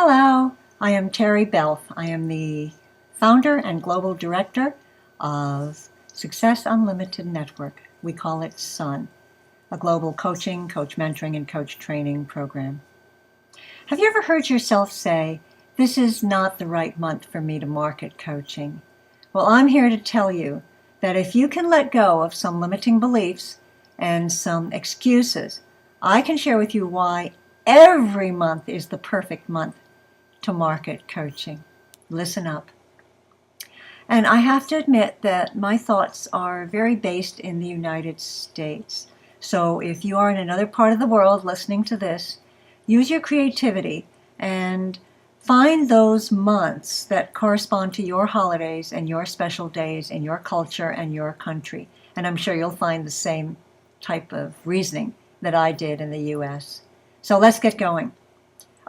Hello, I am Teri Belf. I am the founder and global director of Success Unlimited Network. We call it SUN, a global coaching, coach mentoring, and coach training program. Have you ever heard yourself say, "This is not the right month for me to market coaching"? Well, I'm here to tell you that if you can let go of some limiting beliefs and some excuses, I can share with you why every month is the perfect month to market coaching. Listen up. And I have to admit that my thoughts are very based in the United States. So if you are in another part of the world listening to this, use your creativity and find those months that correspond to your holidays and your special days in your culture and your country. And I'm sure you'll find the same type of reasoning that I did in the US. So let's get going.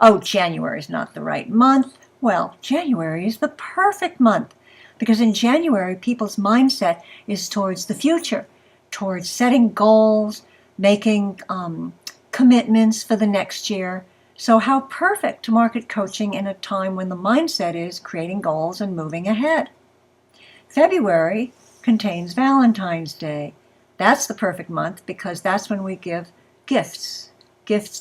Oh, January is not the right month. Well, January is the perfect month because in January, people's mindset is towards the future, towards setting goals, making commitments for the next year. So how perfect to market coaching in a time when the mindset is creating goals and moving ahead. February contains Valentine's Day. That's the perfect month because that's when we give gifts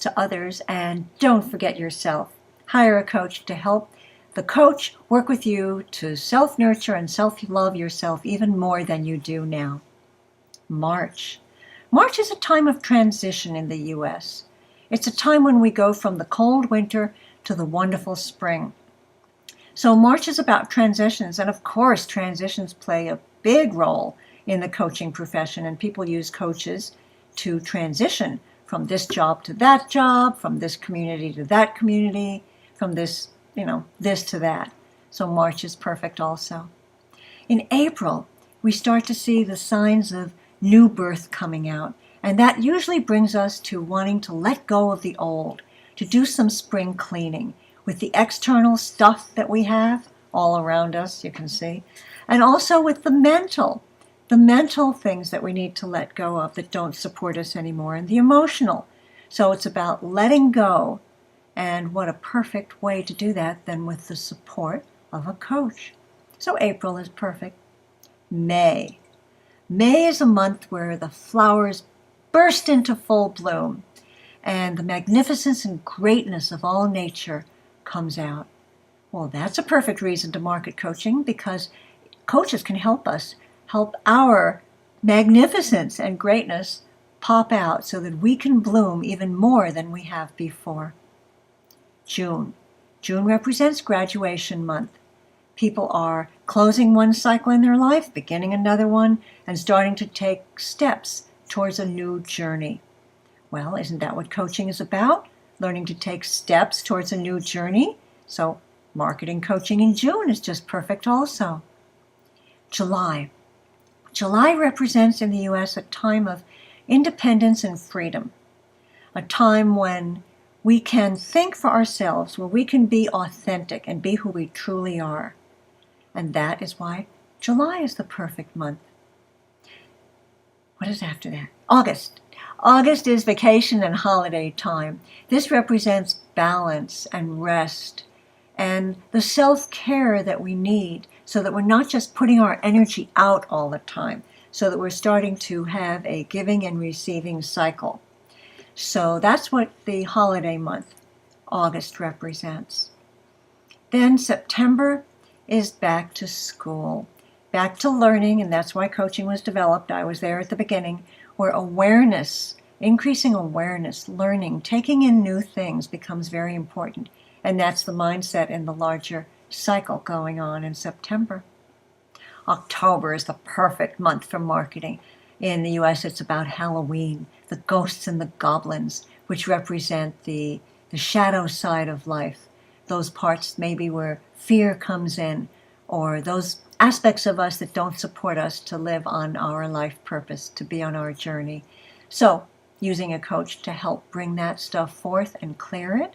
to others, and don't forget yourself. Hire a coach to help the coach work with you to self-nurture and self-love yourself even more than you do now. March is a time of transition in the U.S. It's a time when we go from the cold winter to the wonderful spring. So March is about transitions, and of course transitions play a big role in the coaching profession, and people use coaches to transition from this job to that job, from this community to that community, from this to that. So March is perfect also. In April, we start to see the signs of new birth coming out, and that usually brings us to wanting to let go of the old, to do some spring cleaning with the external stuff that we have all around us, you can see, and also with the mental things that we need to let go of that don't support us anymore, and the emotional. So it's about letting go, and what a perfect way to do that than with the support of a coach. So April is perfect. May is a month where the flowers burst into full bloom, and the magnificence and greatness of all nature comes out. Well, that's a perfect reason to market coaching because coaches can help our magnificence and greatness pop out so that we can bloom even more than we have before. June represents graduation month. People are closing one cycle in their life, beginning another one, and starting to take steps towards a new journey. Well, isn't that what coaching is about? Learning to take steps towards a new journey. So marketing coaching in June is just perfect also. July represents in the U.S. a time of independence and freedom, a time when we can think for ourselves, where we can be authentic and be who we truly are. And that is why July is the perfect month. What is after that? August. August is vacation and holiday time. This represents balance and rest and the self-care that we need so that we're not just putting our energy out all the time, so that we're starting to have a giving and receiving cycle. So that's what the holiday month, August, represents. Then September is back to school, back to learning, and that's why coaching was developed. I was there at the beginning, where awareness, increasing awareness, learning, taking in new things becomes very important. And that's the mindset in the larger cycle going on in September. October is the perfect month for marketing. In the U.S., it's about Halloween, the ghosts and the goblins, which represent the shadow side of life, those parts maybe where fear comes in, or those aspects of us that don't support us to live on our life purpose, to be on our journey. So using a coach to help bring that stuff forth and clear it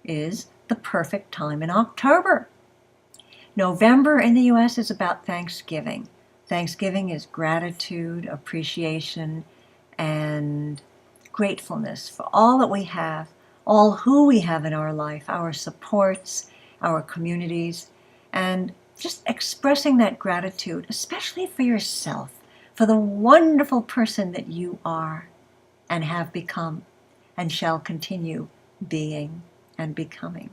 is the perfect time in October. November in the U.S. is about Thanksgiving. Thanksgiving is gratitude, appreciation, and gratefulness for all that we have, all who we have in our life, our supports, our communities, and just expressing that gratitude, especially for yourself, for the wonderful person that you are and have become and shall continue being and becoming.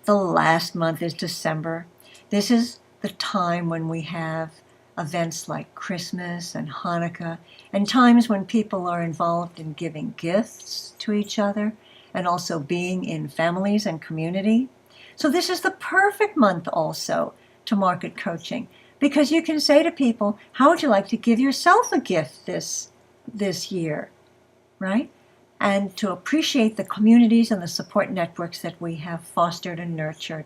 The last month is December. This is the time when we have events like Christmas and Hanukkah, and times when people are involved in giving gifts to each other and also being in families and community. So this is the perfect month also to market coaching, because you can say to people, how would you like to give yourself a gift this year, right? And to appreciate the communities and the support networks that we have fostered and nurtured.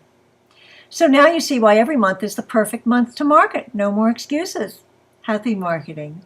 So now you see why every month is the perfect month to market. No more excuses. Happy marketing.